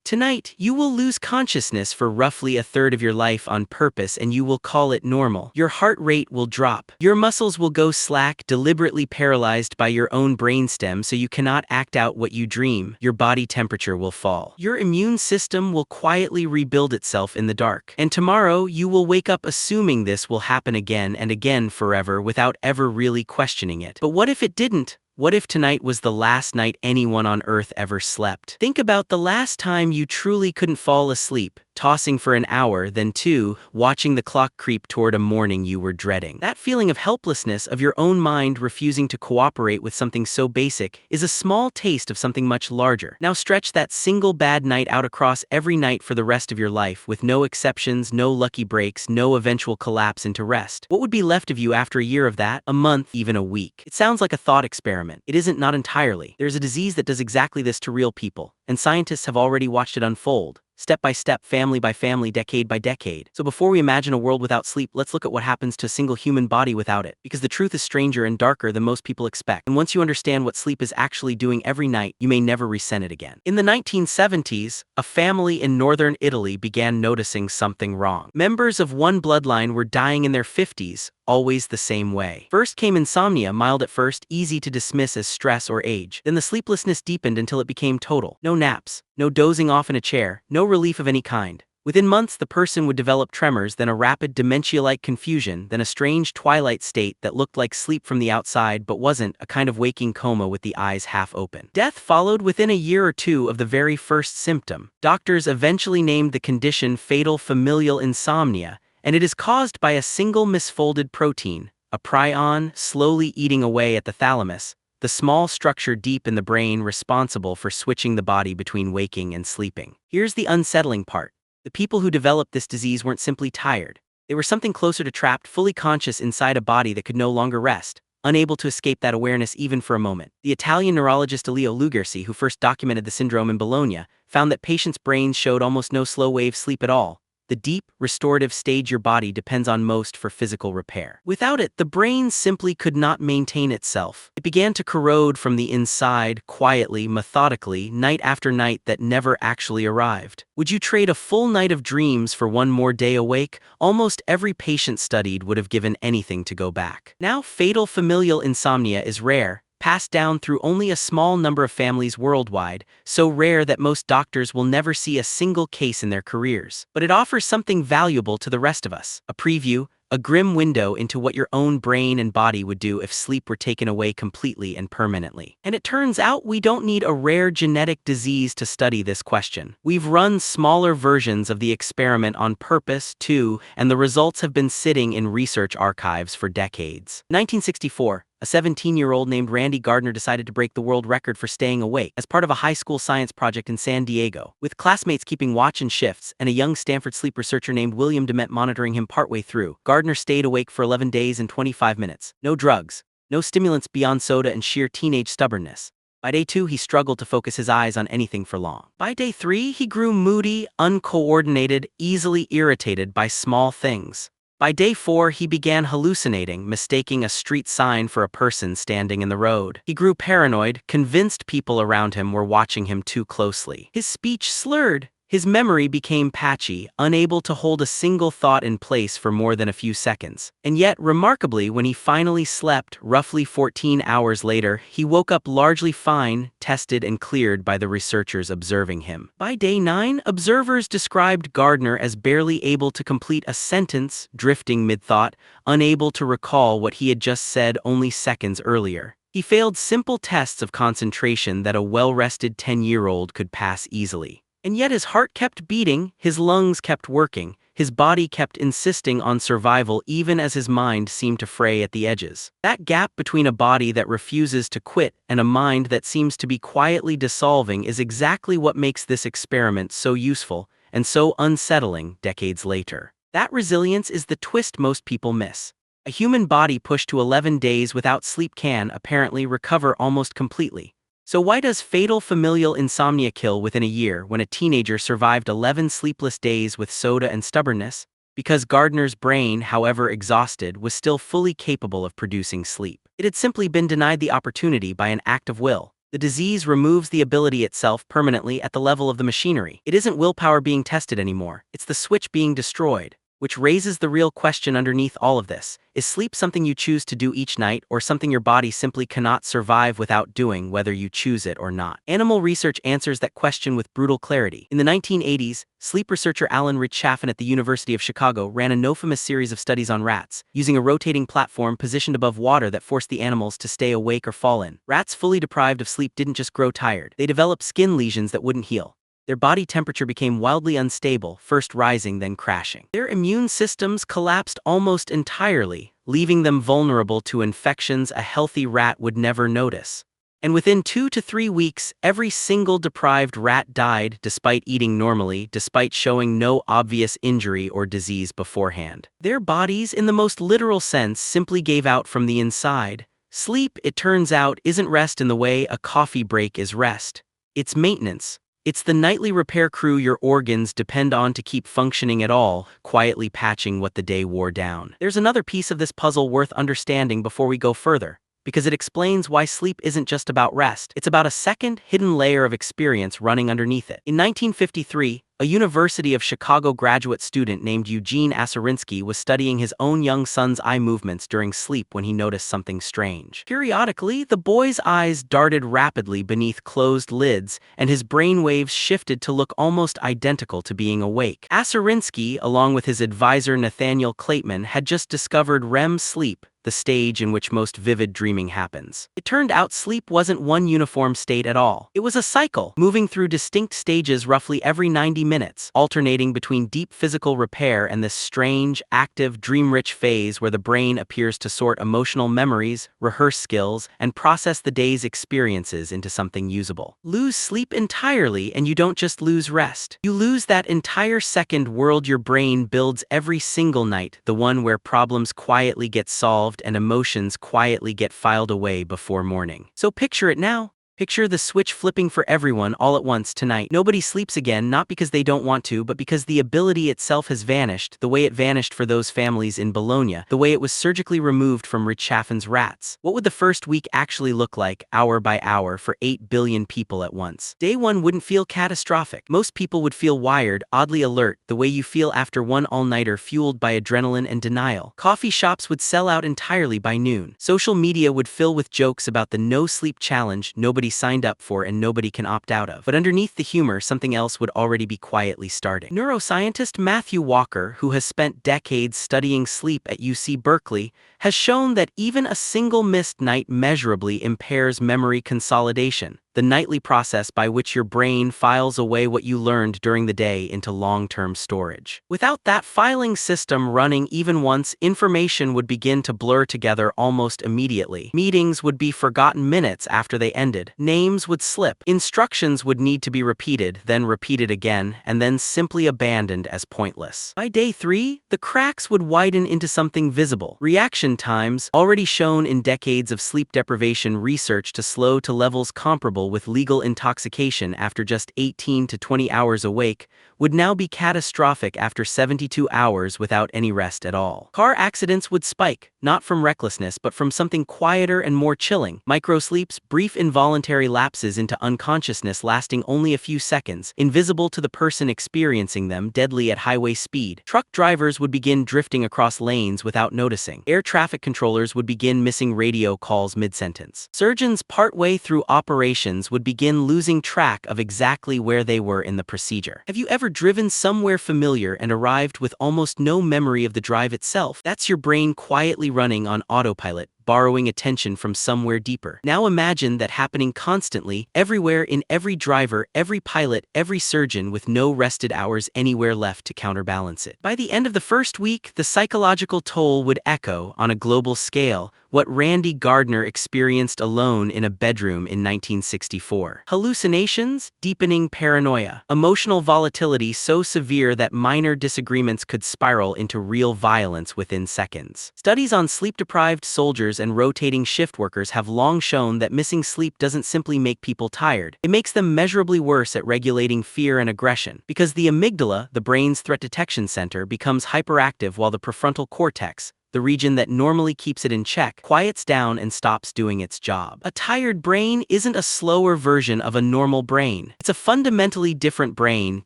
Tonight, you will lose consciousness for roughly a third of your life on purpose and you will call it normal. Your heart rate will drop. Your muscles will go slack, deliberately paralyzed by your own brainstem so you cannot act out what you dream. Your body temperature will fall. Your immune system will quietly rebuild itself in the dark. And tomorrow, you will wake up assuming this will happen again and again forever without ever really questioning it. But what if it didn't? What if tonight was the last night anyone on Earth ever slept? Think about the last time you truly couldn't fall asleep, tossing for an hour, then two, watching the clock creep toward a morning you were dreading. That feeling of helplessness, of your own mind refusing to cooperate with something so basic, is a small taste of something much larger. Now stretch that single bad night out across every night for the rest of your life, with no exceptions, no lucky breaks, no eventual collapse into rest. What would be left of you after a year of that? A month, even a week? It sounds like a thought experiment. It isn't, not entirely. There's a disease that does exactly this to real people, and scientists have already watched it unfold. Step by step, family by family, decade by decade. So before we imagine a world without sleep, let's look at what happens to a single human body without it. Because the truth is stranger and darker than most people expect. And once you understand what sleep is actually doing every night, you may never resent it again. In the 1970s, a family in northern Italy began noticing something wrong. Members of one bloodline were dying in their 50s, always the same way. First came insomnia, mild at first, easy to dismiss as stress or age. Then the sleeplessness deepened until it became total. No naps, no dozing off in a chair, no relief of any kind. Within months, the person would develop tremors, then a rapid dementia-like confusion, then a strange twilight state that looked like sleep from the outside but wasn't, a kind of waking coma with the eyes half open. Death followed within a year or two of the very first symptom. Doctors eventually named the condition fatal familial insomnia, and it is caused by a single misfolded protein, a prion, slowly eating away at the thalamus, the small structure deep in the brain responsible for switching the body between waking and sleeping. Here's the unsettling part. The people who developed this disease weren't simply tired. They were something closer to trapped, fully conscious inside a body that could no longer rest, unable to escape that awareness even for a moment. The Italian neurologist Elio Lugersi, who first documented the syndrome in Bologna, found that patients' brains showed almost no slow-wave sleep at all. The deep, restorative stage your body depends on most for physical repair. Without it, the brain simply could not maintain itself. It began to corrode from the inside, quietly, methodically, night after night that never actually arrived. Would you trade a full night of dreams for one more day awake? Almost every patient studied would have given anything to go back. Now, fatal familial insomnia is rare, passed down through only a small number of families worldwide, so rare that most doctors will never see a single case in their careers. But it offers something valuable to the rest of us. A preview, a grim window into what your own brain and body would do if sleep were taken away completely and permanently. And it turns out we don't need a rare genetic disease to study this question. We've run smaller versions of the experiment on purpose, too, and the results have been sitting in research archives for decades. 1964. A 17-year-old named Randy Gardner decided to break the world record for staying awake as part of a high school science project in San Diego. With classmates keeping watch and shifts, and a young Stanford sleep researcher named William Dement monitoring him partway through, Gardner stayed awake for 11 days and 25 minutes. No drugs, no stimulants beyond soda and sheer teenage stubbornness. By day 2, he struggled to focus his eyes on anything for long. By day 3, he grew moody, uncoordinated, easily irritated by small things. By day 4, he began hallucinating, mistaking a street sign for a person standing in the road. He grew paranoid, convinced people around him were watching him too closely. His speech slurred. His memory became patchy, unable to hold a single thought in place for more than a few seconds. And yet, remarkably, when he finally slept, roughly 14 hours later, he woke up largely fine, tested and cleared by the researchers observing him. By day 9, observers described Gardner as barely able to complete a sentence, drifting mid-thought, unable to recall what he had just said only seconds earlier. He failed simple tests of concentration that a well-rested 10-year-old could pass easily. And yet his heart kept beating, his lungs kept working, his body kept insisting on survival even as his mind seemed to fray at the edges. That gap between a body that refuses to quit and a mind that seems to be quietly dissolving is exactly what makes this experiment so useful and so unsettling decades later. That resilience is the twist most people miss. A human body pushed to 11 days without sleep can, apparently, recover almost completely. So why does fatal familial insomnia kill within a year when a teenager survived 11 sleepless days with soda and stubbornness? Because Gardner's brain, however exhausted, was still fully capable of producing sleep. It had simply been denied the opportunity by an act of will. The disease removes the ability itself permanently at the level of the machinery. It isn't willpower being tested anymore, it's the switch being destroyed. Which raises the real question underneath all of this. Is sleep something you choose to do each night, or something your body simply cannot survive without doing, whether you choose it or not? Animal research answers that question with brutal clarity. In the 1980s, sleep researcher Alan Chaffin at the University of Chicago ran a no-famous series of studies on rats, using a rotating platform positioned above water that forced the animals to stay awake or fall in. Rats fully deprived of sleep didn't just grow tired, they developed skin lesions that wouldn't heal. Their body temperature became wildly unstable, first rising then crashing. Their immune systems collapsed almost entirely, leaving them vulnerable to infections a healthy rat would never notice. And within 2 to 3 weeks, every single deprived rat died despite eating normally, despite showing no obvious injury or disease beforehand. Their bodies, in the most literal sense, simply gave out from the inside. Sleep, it turns out, isn't rest in the way a coffee break is rest. It's maintenance. It's the nightly repair crew your organs depend on to keep functioning at all, quietly patching what the day wore down. There's another piece of this puzzle worth understanding before we go further, because it explains why sleep isn't just about rest. It's about a second, hidden layer of experience running underneath it. In 1953, a University of Chicago graduate student named Eugene Aserinsky was studying his own young son's eye movements during sleep when he noticed something strange. Periodically, the boy's eyes darted rapidly beneath closed lids, and his brainwaves shifted to look almost identical to being awake. Aserinsky, along with his advisor Nathaniel Claytman, had just discovered REM sleep, the stage in which most vivid dreaming happens. It turned out sleep wasn't one uniform state at all. It was a cycle, moving through distinct stages roughly every 90 minutes, alternating between deep physical repair and this strange, active, dream-rich phase where the brain appears to sort emotional memories, rehearse skills, and process the day's experiences into something usable. Lose sleep entirely, and you don't just lose rest. You lose that entire second world your brain builds every single night, the one where problems quietly get solved and emotions quietly get filed away before morning. So picture it now. Picture the switch flipping for everyone all at once tonight. Nobody sleeps again, not because they don't want to, but because the ability itself has vanished, the way it vanished for those families in Bologna, the way it was surgically removed from Chaffin's rats. What would the first week actually look like, hour by hour, for 8 billion people at once? Day one wouldn't feel catastrophic. Most people would feel wired, oddly alert, the way you feel after one all-nighter fueled by adrenaline and denial. Coffee shops would sell out entirely by noon. Social media would fill with jokes about the no-sleep challenge nobody signed up for and nobody can opt out of. But underneath the humor, something else would already be quietly starting. Neuroscientist Matthew Walker, who has spent decades studying sleep at UC Berkeley, has shown that even a single missed night measurably impairs memory consolidation, the nightly process by which your brain files away what you learned during the day into long-term storage. Without that filing system running even once, information would begin to blur together almost immediately. Meetings would be forgotten minutes after they ended. Names would slip. Instructions would need to be repeated, then repeated again, and then simply abandoned as pointless. By day 3, the cracks would widen into something visible. Reaction times, already shown in decades of sleep deprivation research to slow to levels comparable with legal intoxication after just 18 to 20 hours awake, would now be catastrophic after 72 hours without any rest at all. Car accidents would spike, not from recklessness but from something quieter and more chilling. Microsleeps, brief involuntary lapses into unconsciousness lasting only a few seconds, invisible to the person experiencing them, deadly at highway speed. Truck drivers would begin drifting across lanes without noticing. Air traffic controllers would begin missing radio calls mid-sentence. Surgeons partway through operations would begin losing track of exactly where they were in the procedure. Have you ever driven somewhere familiar and arrived with almost no memory of the drive itself? That's your brain quietly running on autopilot, borrowing attention from somewhere deeper. Now imagine that happening constantly, everywhere, in every driver, every pilot, every surgeon, with no rested hours anywhere left to counterbalance it. By the end of the first week, the psychological toll would echo, on a global scale, what Randy Gardner experienced alone in a bedroom in 1964. Hallucinations, deepening paranoia, emotional volatility so severe that minor disagreements could spiral into real violence within seconds. Studies on sleep-deprived soldiers and rotating shift workers have long shown that missing sleep doesn't simply make people tired. It makes them measurably worse at regulating fear and aggression, because the amygdala, the brain's threat detection center, becomes hyperactive while the prefrontal cortex, the region that normally keeps it in check, quiets down and stops doing its job. A tired brain isn't a slower version of a normal brain. It's a fundamentally different brain,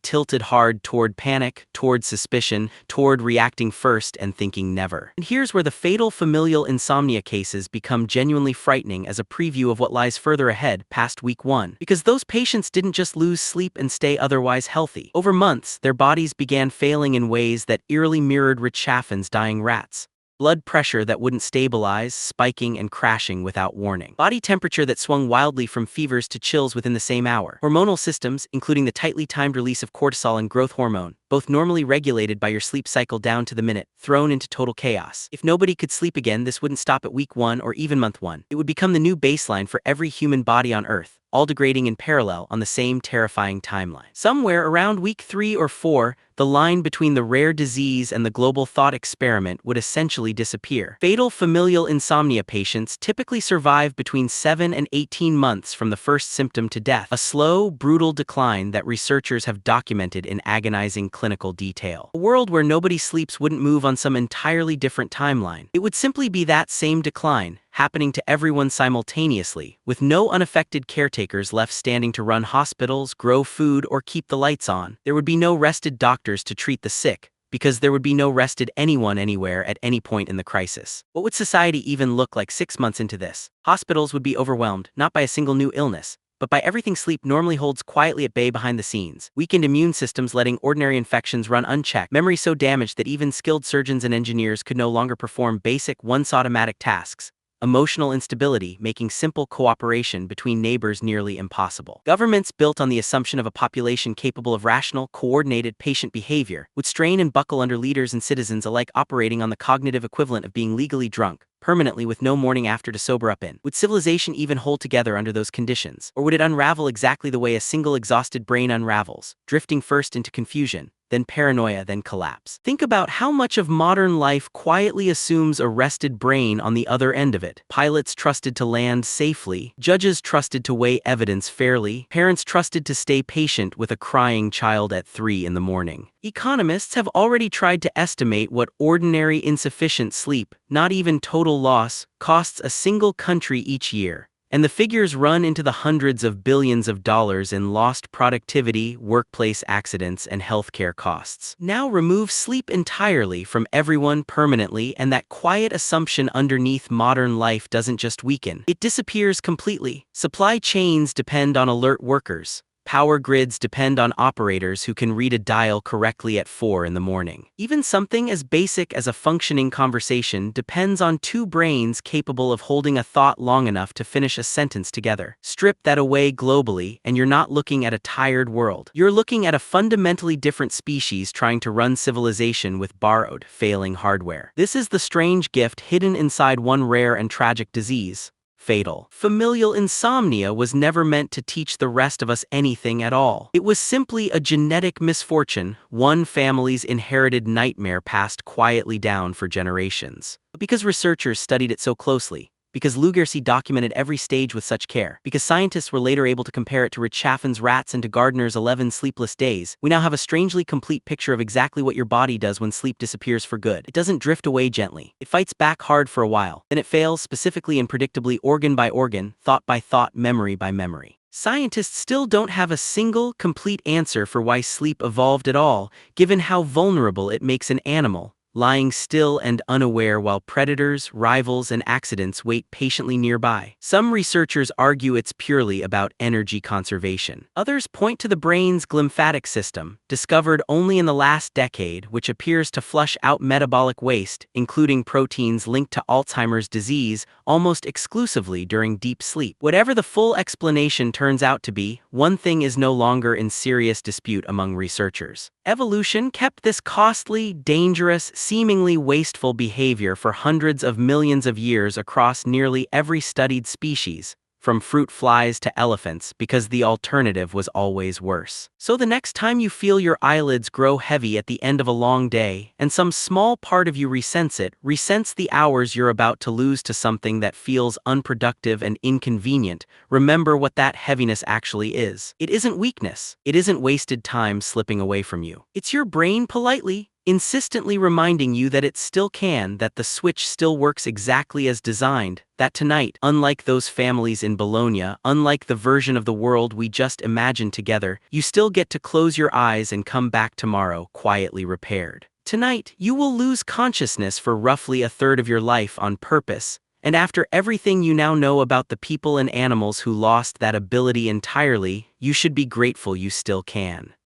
tilted hard toward panic, toward suspicion, toward reacting first and thinking never. And here's where the fatal familial insomnia cases become genuinely frightening as a preview of what lies further ahead past week 1. Because those patients didn't just lose sleep and stay otherwise healthy. Over months, their bodies began failing in ways that eerily mirrored Richaffin's dying rats. Blood pressure that wouldn't stabilize, spiking and crashing without warning. Body temperature that swung wildly from fevers to chills within the same hour. Hormonal systems, including the tightly timed release of cortisol and growth hormone, both normally regulated by your sleep cycle down to the minute, thrown into total chaos. If nobody could sleep again, this wouldn't stop at week 1 or even month 1. It would become the new baseline for every human body on Earth, all degrading in parallel on the same terrifying timeline. Somewhere around week 3 or 4, the line between the rare disease and the global thought experiment would essentially disappear. Fatal familial insomnia patients typically survive between 7 and 18 months from the first symptom to death, a slow, brutal decline that researchers have documented in agonizing clinical detail. A world where nobody sleeps wouldn't move on some entirely different timeline. It would simply be that same decline, happening to everyone simultaneously, with no unaffected caretakers left standing to run hospitals, grow food, or keep the lights on. There would be no rested doctors to treat the sick, because there would be no rested anyone anywhere at any point in the crisis. What would society even look like 6 months into this? Hospitals would be overwhelmed, not by a single new illness, but by everything sleep normally holds quietly at bay behind the scenes. Weakened immune systems letting ordinary infections run unchecked. Memory so damaged that even skilled surgeons and engineers could no longer perform basic, once automatic tasks. Emotional instability, making simple cooperation between neighbors nearly impossible. Governments built on the assumption of a population capable of rational, coordinated patient behavior would strain and buckle under leaders and citizens alike operating on the cognitive equivalent of being legally drunk, permanently with no morning after to sober up in. Would civilization even hold together under those conditions? Or would it unravel exactly the way a single exhausted brain unravels, drifting first into confusion, then paranoia, then collapse? Think about how much of modern life quietly assumes a rested brain on the other end of it. Pilots trusted to land safely, judges trusted to weigh evidence fairly, parents trusted to stay patient with a crying child at 3 in the morning. Economists have already tried to estimate what ordinary insufficient sleep, not even total loss, costs a single country each year. And the figures run into the hundreds of billions of dollars in lost productivity, workplace accidents, and healthcare costs. Now remove sleep entirely from everyone permanently, and that quiet assumption underneath modern life doesn't just weaken, it disappears completely. Supply chains depend on alert workers. Power grids depend on operators who can read a dial correctly at 4 in the morning. Even something as basic as a functioning conversation depends on 2 brains capable of holding a thought long enough to finish a sentence together. Strip that away globally, and you're not looking at a tired world. You're looking at a fundamentally different species trying to run civilization with borrowed, failing hardware. This is the strange gift hidden inside one rare and tragic disease. Fatal. Familial insomnia was never meant to teach the rest of us anything at all. It was simply a genetic misfortune, one family's inherited nightmare passed quietly down for generations. But because researchers studied it so closely, because Lugersi documented every stage with such care, because scientists were later able to compare it to Richaffin's rats and to Gardner's 11 sleepless days, we now have a strangely complete picture of exactly what your body does when sleep disappears for good. It doesn't drift away gently. It fights back hard for a while, then it fails specifically and predictably, organ by organ, thought by thought, memory by memory. Scientists still don't have a single, complete answer for why sleep evolved at all, given how vulnerable it makes an animal, lying still and unaware while predators, rivals, and accidents wait patiently nearby. Some researchers argue it's purely about energy conservation. Others point to the brain's glymphatic system, discovered only in the last decade, which appears to flush out metabolic waste, including proteins linked to Alzheimer's disease, almost exclusively during deep sleep. Whatever the full explanation turns out to be, one thing is no longer in serious dispute among researchers. Evolution kept this costly, dangerous, seemingly wasteful behavior for hundreds of millions of years across nearly every studied species, from fruit flies to elephants, because the alternative was always worse. So the next time you feel your eyelids grow heavy at the end of a long day, and some small part of you resents the hours you're about to lose to something that feels unproductive and inconvenient, remember what that heaviness actually is. It isn't weakness. It isn't wasted time slipping away from you. It's your brain politely, insistently reminding you that it still can, that the switch still works exactly as designed, that tonight, unlike those families in Bologna, unlike the version of the world we just imagined together, you still get to close your eyes and come back tomorrow, quietly repaired. Tonight, you will lose consciousness for roughly a third of your life on purpose, and after everything you now know about the people and animals who lost that ability entirely, you should be grateful you still can.